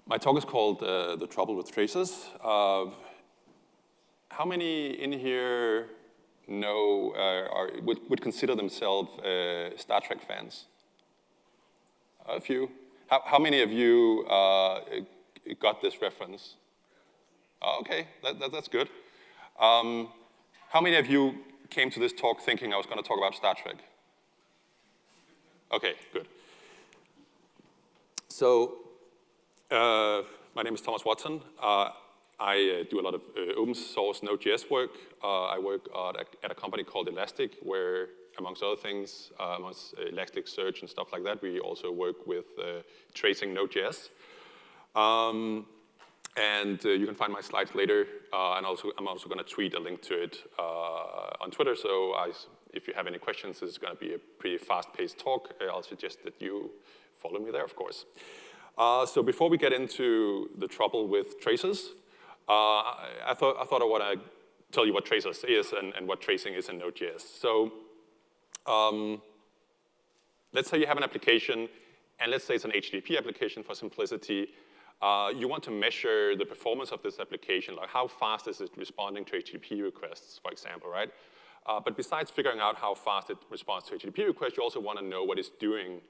My talk is called The Trouble with Traces. How many in here know, would consider themselves Star Trek fans? A few. How many of you got this reference? Okay, that's good. How many of you came to this talk thinking I was going to talk about Star Trek? Okay, good. So, my name is Thomas Watson. I do a lot of open source Node.js work. I work at a company called Elastic, where, amongst other things, amongst Elasticsearch and stuff like that, we also work with tracing Node.js. And you can find my slides later. And I'm also going to tweet a link to it on Twitter. So if you have any questions, this is going to be a pretty fast-paced talk. I'll suggest that you follow me there, of course. So before we get into the trouble with traces, I thought I want to tell you what traces is and what tracing is in Node.js. So let's say you have an application, and let's say it's an HTTP application for simplicity. You want to measure the performance of this application, like how fast is it responding to HTTP requests, for example, right? But besides figuring out how fast it responds to HTTP requests, you also want to know what it's doing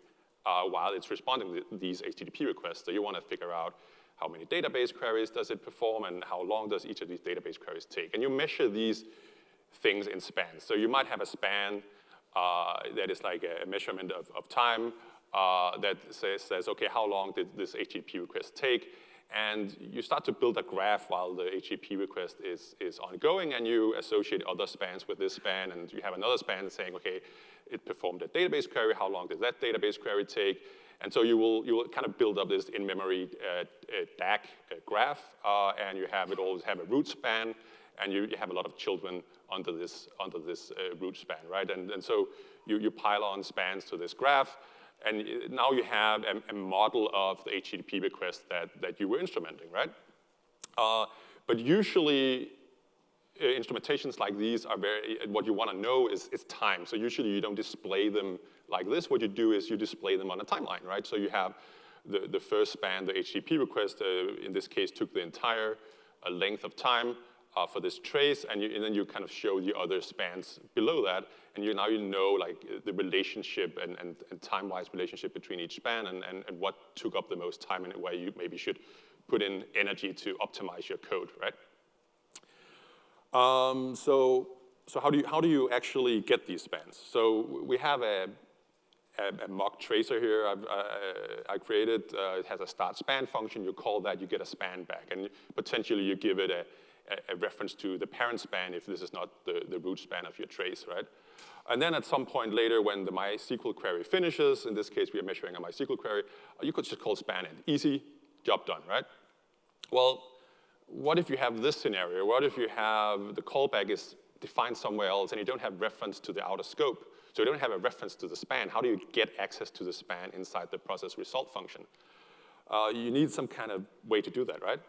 while it's responding to these HTTP requests. So you want to figure out how many database queries does it perform and how long does each of these database queries take. And you measure these things in spans. So you might have a span that is like a measurement of time that says, okay, how long did this HTTP request take? And you start to build a graph while the HTTP request is ongoing, and you associate other spans with this span, and you have another span saying, okay, it performed a database query, how long did that database query take? And so you will kind of build up this in-memory DAG graph, and it always have a root span, and you have a lot of children under this root span, right? And so you pile on spans to this graph, and now you have a model of the HTTP request that you were instrumenting, right? But usually, instrumentations like these are what you want to know is time. So usually you don't display them like this. What you do is you display them on a timeline, right? So you have the first span, the HTTP request, in this case, took the entire length of time for this trace, and then you kind of show the other spans below that, and now you know like the relationship and time-wise relationship between each span and what took up the most time and where you maybe should put in energy to optimize your code, right? So how do you actually get these spans? So we have a mock tracer here I created. It has a start span function. You call that, you get a span back, and potentially you give it a reference to the parent span if this is not the root span of your trace, right? And then at some point later, when the MySQL query finishes, in this case we are measuring a MySQL query, you could just call span end. Easy, job done, right? Well, what if you have this scenario? What if you have the callback is defined somewhere else and you don't have reference to the outer scope? So you don't have a reference to the span. How do you get access to the span inside the process result function? You need some kind of way to do that, right?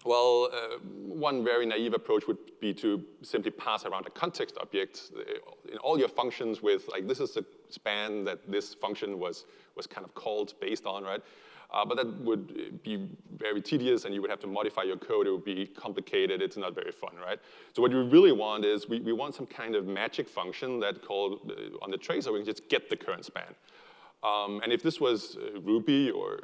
Well, one very naive approach would be to simply pass around a context object in all your functions with, like, this is the span that this function was kind of called based on, right? But that would be very tedious, and you would have to modify your code. It would be complicated. It's not very fun, right? So what we really want is we want some kind of magic function that called on the tracer, we can just get the current span. And if this was Ruby or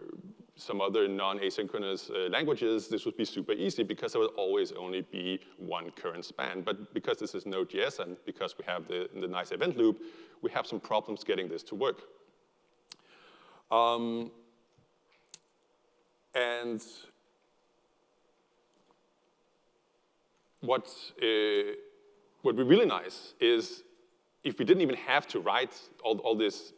some other non-asynchronous languages, this would be super easy because there would always only be one current span. But because this is Node.js and because we have the nice event loop, we have some problems getting this to work. And what would be really nice is if we didn't even have to write all this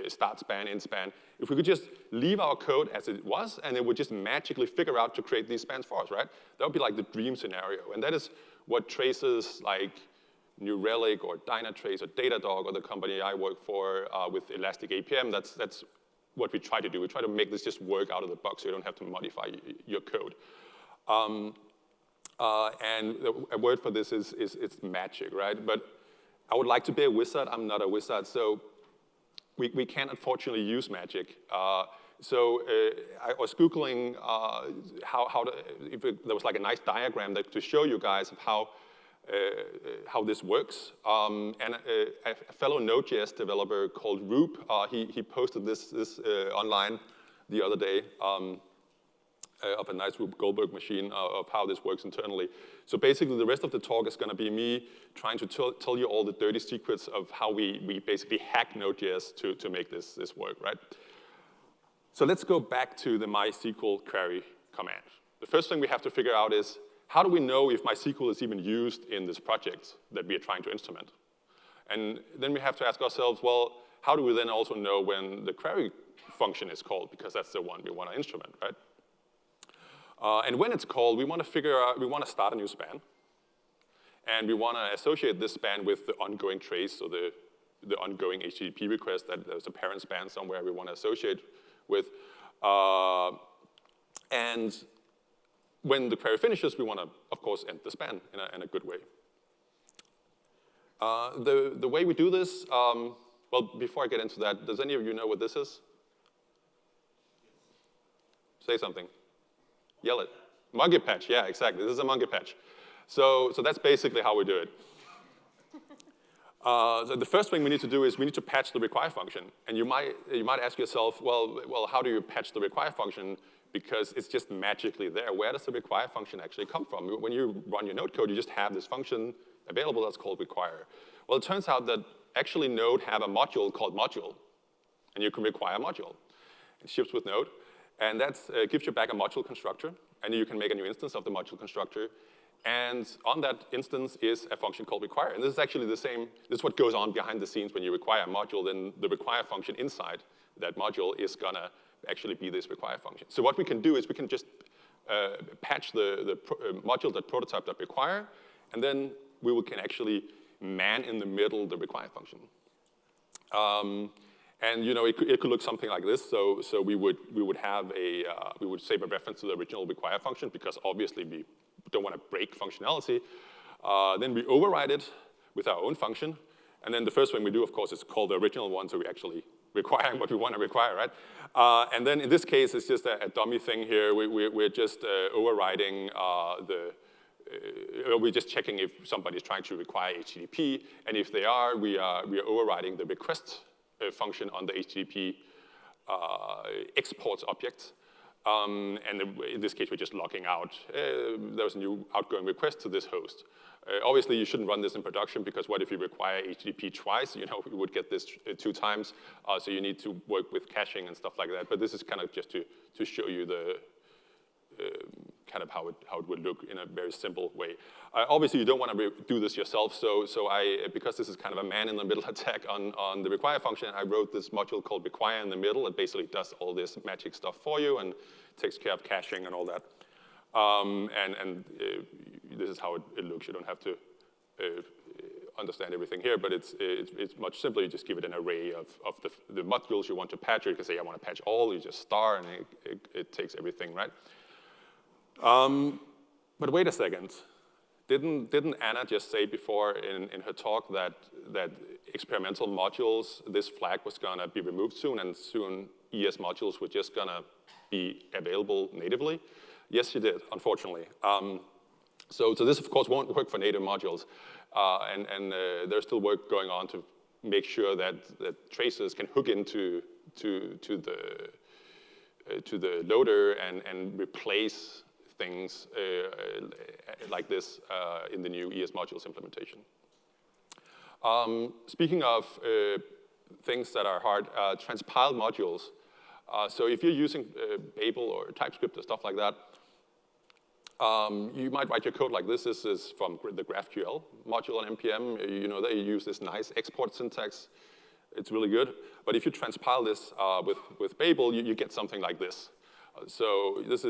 start span, end span, if we could just leave our code as it was, and it would just magically figure out to create these spans for us, right? That would be like the dream scenario. And that is what traces like New Relic or Dynatrace or Datadog or the company I work for with Elastic APM, that's what we try to do. We try to make this just work out of the box so you don't have to modify your code. And a word for this is it's magic, right? But I would like to be a wizard. I'm not a wizard, so we can't unfortunately use magic. So I was Googling if there was like a nice diagram to show you guys of how this works. And a fellow Node.js developer called Roop, he posted this online the other day of a nice Rube Goldberg machine of how this works internally. So basically, the rest of the talk is going to be me trying to tell you all the dirty secrets of how we basically hack Node.js to make this work, right? So let's go back to the MySQL query command. The first thing we have to figure out is, how do we know if MySQL is even used in this project that we are trying to instrument? And then we have to ask ourselves, well, how do we then also know when the query function is called? Because that's the one we want to instrument, right? And when it's called, we want to start a new span. And we want to associate this span with the ongoing trace, so the ongoing HTTP request that there's a parent span somewhere we want to associate with. And when the query finishes, we want to, of course, end the span in a good way. The way we do this, well, before I get into that, does any of you know what this is? Say something. Yell it. Monkey patch, yeah, exactly. This is a monkey patch. So that's basically how we do it. So the first thing we need to do is we need to patch the require function. And you might ask yourself, well, how do you patch the require function? Because it's just magically there. Where does the require function actually come from? When you run your Node code, you just have this function available that's called require. Well, it turns out that actually Node have a module called module. And you can require a module. It ships with Node. And that gives you back a module constructor. And you can make a new instance of the module constructor. And on that instance is a function called require. And this is actually the same. This is what goes on behind the scenes when you require a module. Then the require function inside that module is going to actually be this require function. So what we can do is we can just patch the module.prototype.require. And then we can actually man in the middle the require function. And it could look something like this. So we would save a reference to the original require function because obviously we don't want to break functionality. Then we override it with our own function. And then the first thing we do, of course, is call the original one, so we're actually requiring what we want to require, right? And then in this case, it's just a dummy thing here. We're just overriding we're just checking if somebody's trying to require HTTP. And if they are, we are overriding the request function on the HTTP exports object. And in this case, we're just logging out. There's a new outgoing request to this host. Obviously, you shouldn't run this in production because what if you require HTTP twice? You would get this 2 times. So you need to work with caching and stuff like that. But this is kind of just to show you the kind of how it would look in a very simple way. Obviously, you don't want to do this yourself. So because this is kind of a man-in-the-middle attack on the require function, I wrote this module called require in the middle. It basically does all this magic stuff for you and takes care of caching and all that. This is how it looks. You don't have to understand everything here, but it's much simpler. You just give it an array of the modules you want to patch. Or you can say, I want to patch all. You just star, and it takes everything, right? But wait a second. Didn't Anna just say before in her talk that experimental modules, this flag was going to be removed soon, and soon ES modules were just going to be available natively? Yes, she did, unfortunately. So this, of course, won't work for native modules. And there's still work going on to make sure that traces can hook into the loader and replace things like this in the new ES modules implementation. Speaking of things that are hard, transpiled modules. So if you're using Babel or TypeScript or stuff like that, you might write your code like this. This is from the GraphQL module on NPM. They use this nice export syntax. It's really good. But if you transpile this with Babel, you get something like this. So this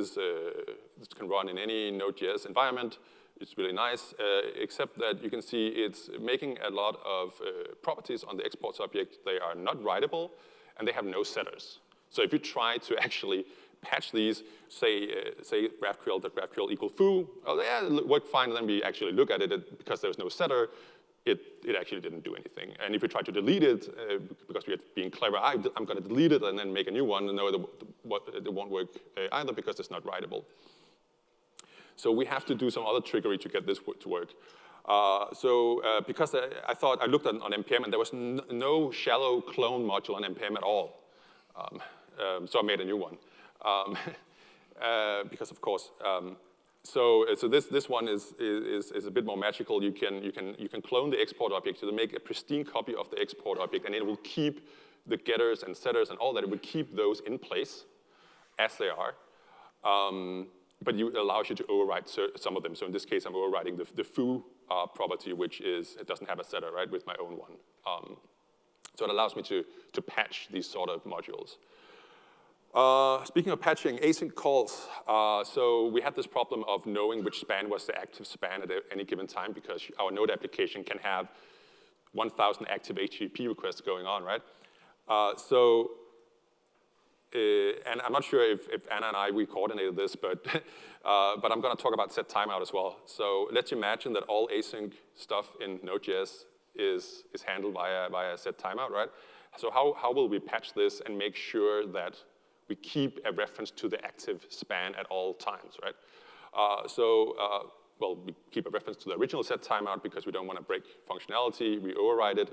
can run in any Node.js environment. It's really nice, except that you can see it's making a lot of properties on the exports object. They are not writable, and they have no setters. So if you try to actually patch these, say GraphQL equal foo, oh, yeah, it worked fine. And then we actually look at it because there's no setter. It actually didn't do anything. And if we try to delete it, because we're being clever, I'm going to delete it and then make a new one. No, it won't work either because it's not writable. So we have to do some other trickery to get this to work. Because I looked on NPM and there was no shallow clone module on NPM at all. So I made a new one. Because of course, so this one is a bit more magical. You can clone the export object to make a pristine copy of the export object, and it will keep the getters and setters and all that. It will keep those in place as they are. But it allows you to override some of them. So in this case, I'm overriding the foo property, which it doesn't have a setter, right, with my own one. So it allows me to patch these sort of modules. Speaking of patching, async calls. So we had this problem of knowing which span was the active span at any given time, because our Node application can have 1,000 active HTTP requests going on, right? And I'm not sure if Anna and we coordinated this, but I'm going to talk about set timeout as well. So let's imagine that all async stuff in Node.js is handled via set timeout, right? So how will we patch this and make sure that we keep a reference to the active span at all times, right? Well, we keep a reference to the original set timeout because we don't want to break functionality. We override it.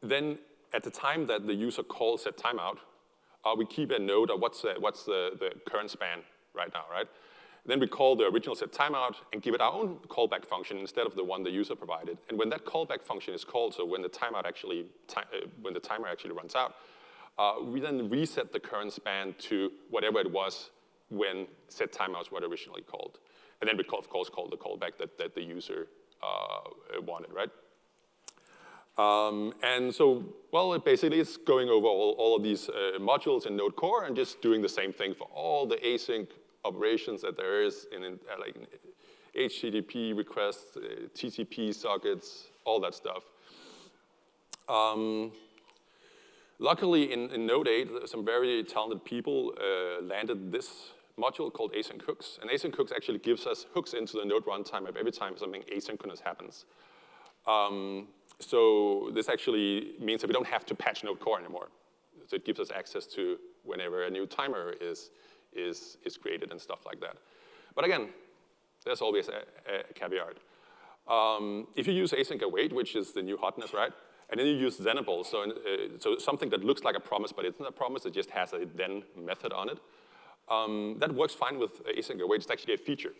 Then at the time that the user calls set timeout, we keep a note of what's the current span right now, right? Then we call the original set timeout and give it our own callback function instead of the one the user provided. And when that callback function is called, so when the timer actually runs out, we then reset the current span to whatever it was when set timeouts were originally called. And then we, of course, call the callback that the user wanted, right? And so, well, it basically is going over all of these modules in Node Core and just doing the same thing for all the async operations that there is in like HTTP requests, TCP sockets, all that stuff. Luckily, in Node 8, some very talented people landed this module called async hooks. And async hooks actually gives us hooks into the Node runtime of every time something asynchronous happens. So this actually means that we don't have to patch Node Core anymore. So it gives us access to whenever a new timer is created and stuff like that. But again, there's always a caveat. If you use async await, which is the new hotness, right? And then you use thenable, so something that looks like a promise, but it's not a promise, it just has a then method on it. That works fine with async await. It's actually a feature.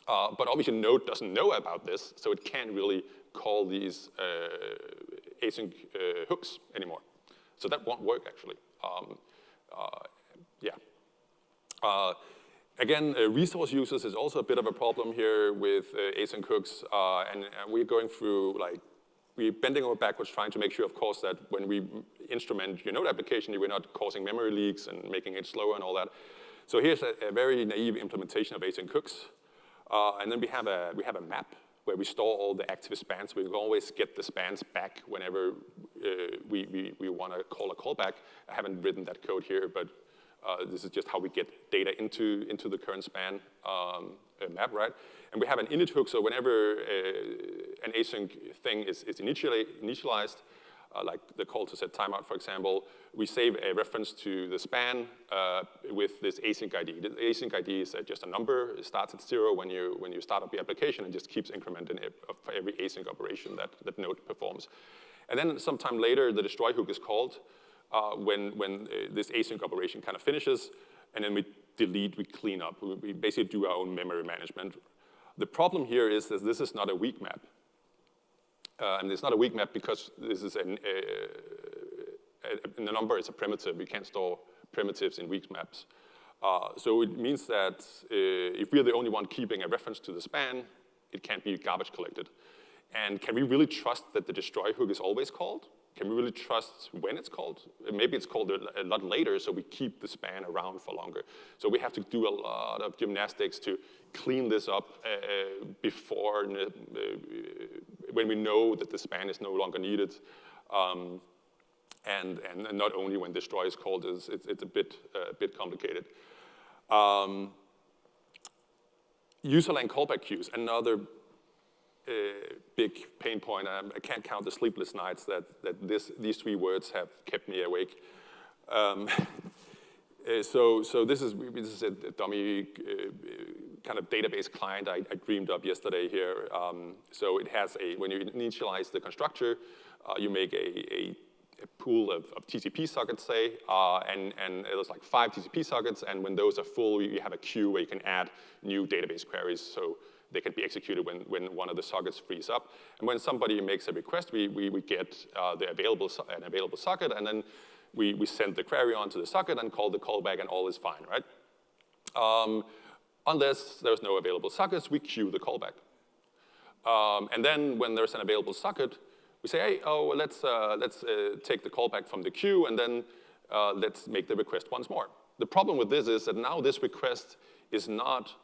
But obviously Node doesn't know about this, so it can't really call these async hooks anymore. So that won't work, actually. Again, resource users is also a bit of a problem here with async hooks, and we're going through, like, we're bending over backwards trying to make sure, of course, that when we instrument your Node application, we're not causing memory leaks and making it slower and all that. So here's a very naive implementation of async hooks. And then we have a map where we store all the active spans. We will always get the spans back whenever we want to call a callback. I haven't written that code here, but this is just how we get data into the current span map, right? And we have an init hook, so whenever an async thing is initialized, like the call to set timeout, for example, we save a reference to the span with this async ID. The async ID is just a number. It starts at 0 when you start up the application and just keeps incrementing it for every async operation that Node performs. And then sometime later, the destroy hook is called when this async operation kind of finishes, and then we delete, we clean up. We basically do our own memory management. The problem here is that this is not a weak map. And it's not a weak map because this is the number is a primitive. We can't store primitives in weak maps. So it means that if we're the only one keeping a reference to the span, it can't be garbage collected. And can we really trust that the destroy hook is always called? Can we really trust when it's called? Maybe it's called a lot later, so we keep the span around for longer. So we have to do a lot of gymnastics to clean this up before when we know that the span is no longer needed. And not only when destroy is called, it's a bit complicated. User-lane callback queues, another big pain point. I can't count the sleepless nights that these three words have kept me awake. So this is a dummy kind of database client I dreamed up yesterday here. So it has when you initialize the constructor, you make a pool of TCP sockets, say, and there's like 5 TCP sockets, and when those are full, you have a queue where you can add new database queries, so they can be executed when one of the sockets frees up. And when somebody makes a request, we get an available socket, and then we send the query onto the socket and call the callback, and all is fine, right? Unless there's no available sockets, we queue the callback. And then when there's an available socket, we say, hey, let's take the callback from the queue, and then let's make the request once more. The problem with this is that now this request is not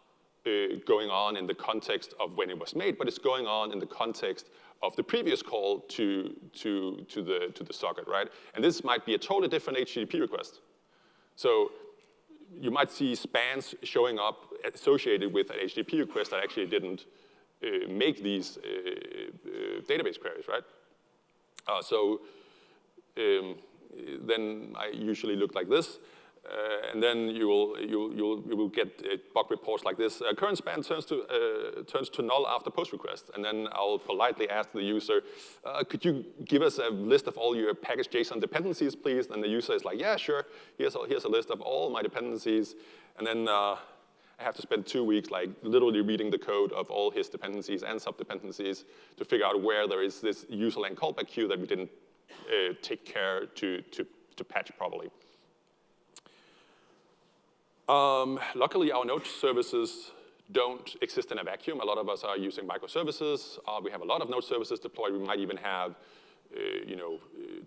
going on in the context of when it was made, but it's going on in the context of the previous call to the socket, right? And this might be a totally different HTTP request. So you might see spans showing up associated with an HTTP request that actually didn't make these database queries, right? Then I usually look like this, and then you will get bug reports like this. Current span turns to null after post request, and then I'll politely ask the user, could you give us a list of all your package JSON dependencies, please? And the user is like, yeah, sure. Here's a list of all my dependencies, and then I have to spend 2 weeks like literally reading the code of all his dependencies and sub-dependencies to figure out where there is this userland callback queue that we didn't take care to patch properly. Luckily, our Node services don't exist in a vacuum. A lot of us are using microservices. We have a lot of Node services deployed. We might even have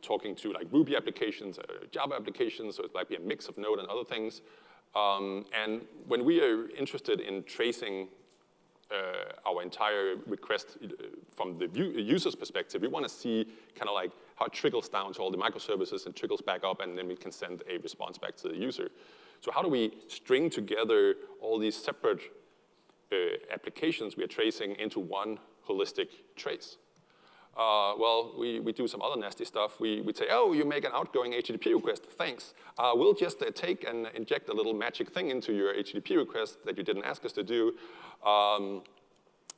talking to like Ruby applications, Java applications, so it might be a mix of Node and other things. And when we are interested in tracing our entire request from the user's perspective, we want to see kind of like how it trickles down to all the microservices and trickles back up, and then we can send a response back to the user. So how do we string together all these separate applications we are tracing into one holistic trace? Well, we do some other nasty stuff. We say, oh, you make an outgoing HTTP request, thanks. We'll just take and inject a little magic thing into your HTTP request that you didn't ask us to do.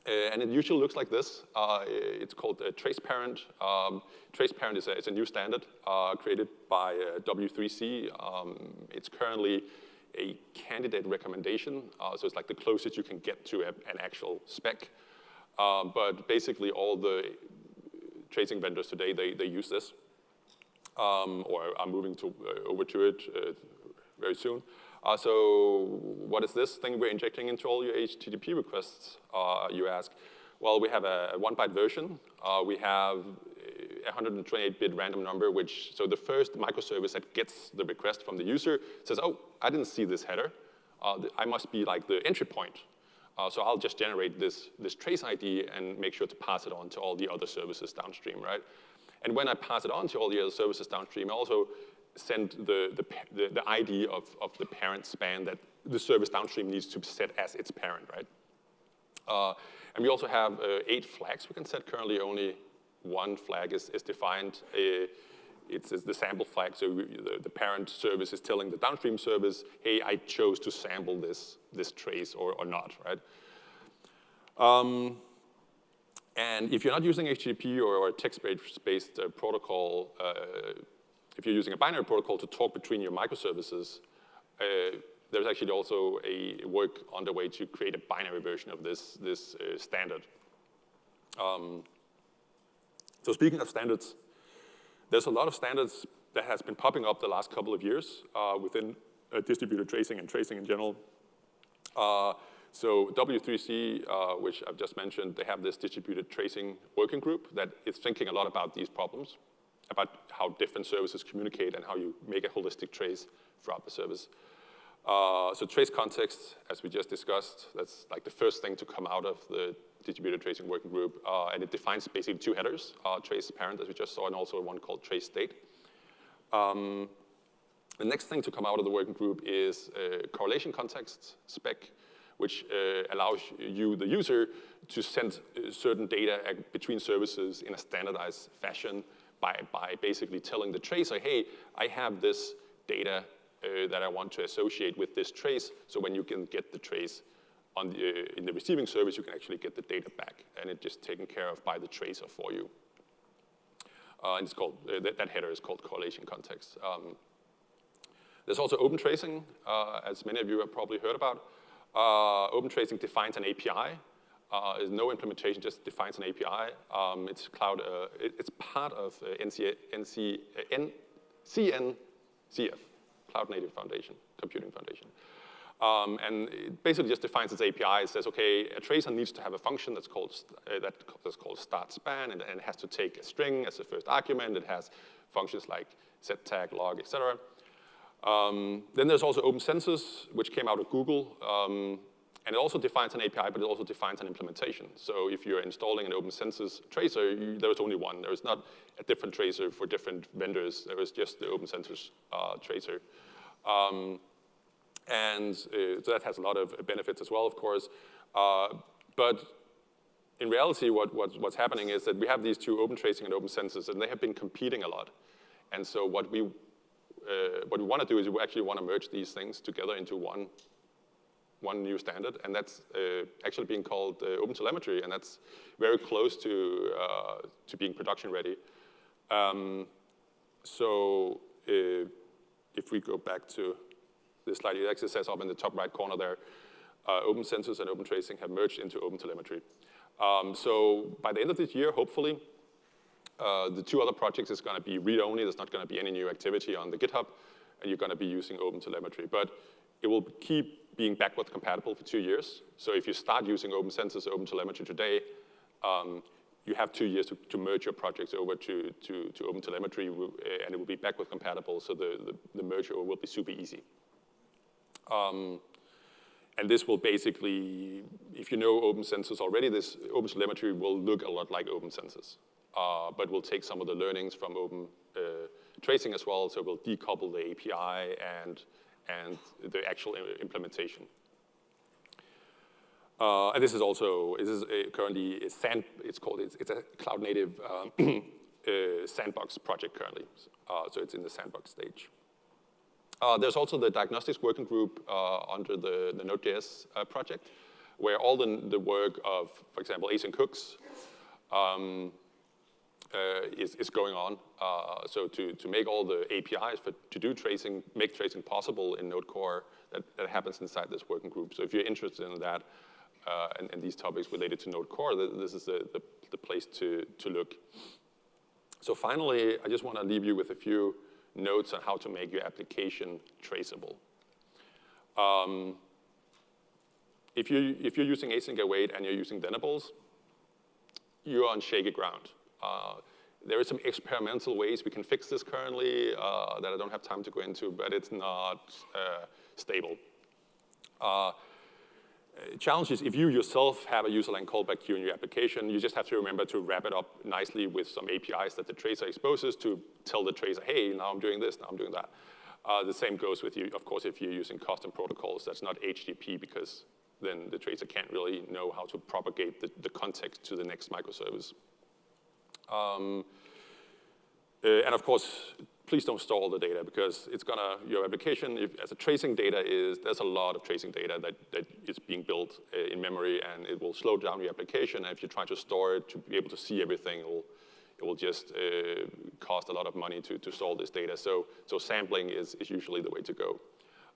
And it usually looks like this. It's called trace parent. Trace parent is a new standard created by W3C. It's currently a candidate recommendation. So it's like the closest you can get to an actual spec. But basically, all the tracing vendors today, they use this, or are moving over to it very soon. So what is this thing we're injecting into all your HTTP requests, you ask? Well, we have a 1-byte version. We have a 128-bit random number, so the first microservice that gets the request from the user says, oh, I didn't see this header. I must be like the entry point. So I'll just generate this trace ID and make sure to pass it on to all the other services downstream, right? And when I pass it on to all the other services downstream, I also send the ID of the parent span that the service downstream needs to set as its parent, right? And we also have 8 flags we can set. Currently, only 1 flag is defined. It's the sample flag, so the parent service is telling the downstream service, hey, I chose to sample this trace or not, right? And if you're not using HTTP or a text-based protocol, if you're using a binary protocol to talk between your microservices, there's actually also a work underway to create a binary version of this standard. So speaking of standards, there's a lot of standards that has been popping up the last couple of years within distributed tracing and tracing in general. So W3C, which I've just mentioned, they have this distributed tracing working group that is thinking a lot about these problems, about how different services communicate and how you make a holistic trace throughout the service. So trace context, as we just discussed, that's like the first thing to come out of the distributed tracing working group, and it defines basically 2 headers, trace parent, as we just saw, and also one called trace state. The next thing to come out of the working group is correlation context spec, which allows you, the user, to send certain data between services in a standardized fashion by basically telling the tracer, hey, I have this data that I want to associate with this trace. So when you can get the trace on in the receiving service, you can actually get the data back, and it's just taken care of by the tracer for you. And it's called, that header is called correlation context. There's also open tracing, as many of you have probably heard about. Open tracing defines an API. There's no implementation, just defines an API. It's cloud. It's part of CNCF, Cloud Native Foundation, Computing Foundation. And it basically just defines its API. It says, okay, a tracer needs to have a function that's called start span, and it has to take a string as the first argument. It has functions like set tag, log, etc. Then there's also open census, which came out of Google. And it also defines an API, but it also defines an implementation. So if you're installing an open census tracer, there is only one. There is not a different tracer for different vendors. There is just the open census tracer. So that has a lot of benefits as well, of course. But in reality, what's happening is that we have these two, open tracing and open census, and they have been competing a lot. And so what we want to do is we actually want to merge these things together into one new standard, and that's actually being called OpenTelemetry, and that's very close to being production ready. So if we go back to this slide, it actually says up in the top right corner there, open census and open tracing have merged into OpenTelemetry. So by the end of this year, hopefully, the two other projects is going to be read-only. There's not going to be any new activity on the GitHub, and you're going to be using OpenTelemetry. But it will keep being backward compatible for 2 years. So if you start using open census or OpenTelemetry today, you have 2 years to merge your projects over to OpenTelemetry, and it will be backward compatible, so the merger will be super easy. And this will basically, if you know open census already, this OpenTelemetry will look a lot like open census, but we'll take some of the learnings from open tracing as well, so we'll decouple the API and the actual implementation. And this is also, currently, it's a cloud native sandbox project currently. So it's in the sandbox stage. There's also the Diagnostics Working Group under the Node.js project, where all the work of, for example, async hooks is going on. So to make all the APIs to do tracing, make tracing possible in Node Core, that happens inside this working group. So if you're interested in that and these topics related to Node Core, this is the place to look. So finally, I just want to leave you with a few notes on how to make your application traceable. If you're using async await and you're using Venables, you're on shaky ground. There are some experimental ways we can fix this currently that I don't have time to go into, but it's not stable. Challenge is if you yourself have a user line callback queue in your application, you just have to remember to wrap it up nicely with some APIs that the tracer exposes to tell the tracer, hey, now I'm doing this, now I'm doing that. The same goes with you, of course, if you're using custom protocols that's not HTTP, because then the tracer can't really know how to propagate the context to the next microservice. And of course, please don't store all the data, because it's your application, as a tracing data there's a lot of tracing data that is being built in memory, and it will slow down your application. And if you try to store it to be able to see everything, it will just cost a lot of money to store this data. So sampling is usually the way to go.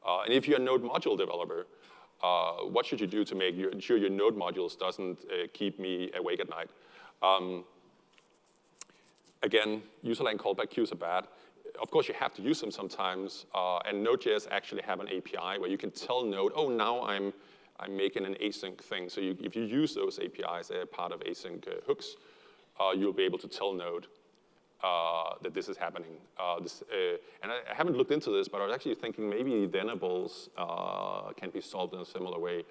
And if you're a Node module developer, what should you do to make ensure your Node modules doesn't keep me awake at night? Again, user line callback queues are bad. Of course, you have to use them sometimes, and Node.js actually have an API where you can tell Node, oh, now I'm making an async thing. So if you use those APIs, they're part of async hooks, you'll be able to tell Node that this is happening. And I haven't looked into this, but I was actually thinking maybe Venables can be solved in a similar way.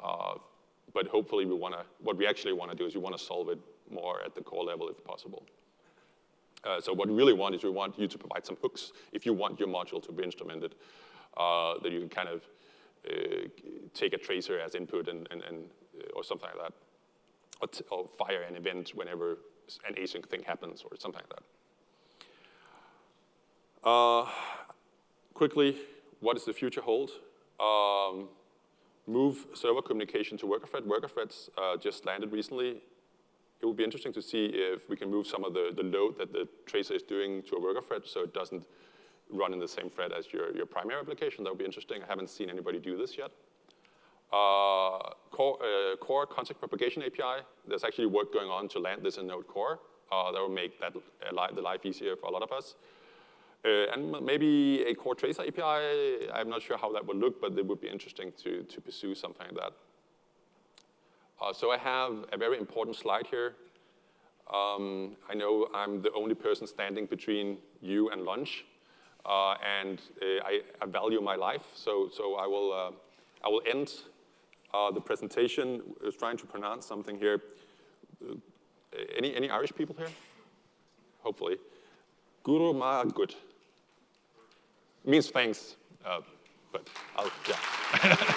But hopefully, what we actually want to do is we want to solve it more at the core level if possible. So what we really want is we want you to provide some hooks if you want your module to be instrumented, that you can kind of take a tracer as input or something like that, or fire an event whenever an async thing happens or something like that. quickly, what does the future hold? Move server communication to worker thread. Worker threads just landed recently. It would be interesting to see if we can move some of the load that the tracer is doing to a worker thread so it doesn't run in the same thread as your primary application. That would be interesting. I haven't seen anybody do this yet. Core context propagation API. There's actually work going on to land this in Node Core. That will make the life easier for a lot of us. And maybe a core tracer API. I'm not sure how that would look, but it would be interesting to pursue something like that. So I have a very important slide here. I know I'm the only person standing between you and lunch, and I value my life. So I will end the presentation. I was trying to pronounce something here. Any Irish people here? Hopefully. Guru ma good. Means thanks, but yeah.